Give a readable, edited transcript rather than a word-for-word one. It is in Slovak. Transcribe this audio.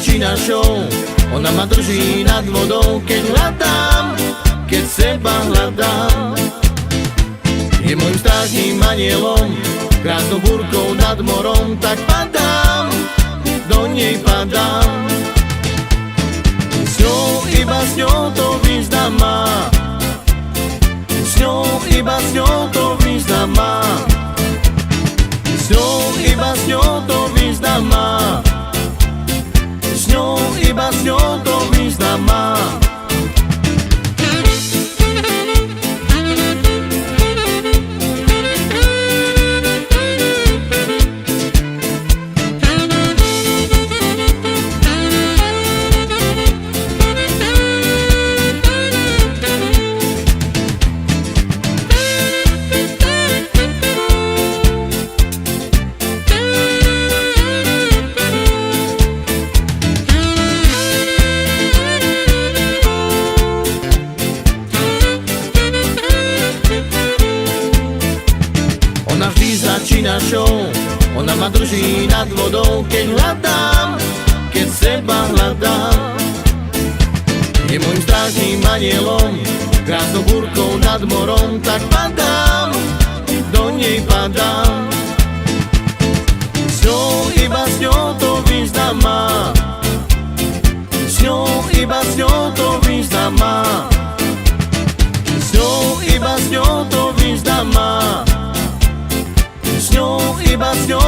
začína show. Ona ma drží nad vodou, keď hľadám, keď seba hľadám. Je môjim strážnym anielom, krásnou búrkou nad morom. Tak padám, do nej padám. S ňou, iba s ňou to význam má. S ňou, iba s ňou to význam má. S ňou, iba s ňou to význam má. S ňou, iba s ňou to význam má. Ona vždy začína show, ona ma drží nad vodou, keď hľadám, keď seba hľadám. Je môjim strážnym anielom, krásnou búrkou nad morom. Tak padám, do nej padám. S ňou, iba s ňou to význam má. S ňou, iba s ňou to význam má. S ňou, iba s ňou to význam má. S ňou, iba s ňou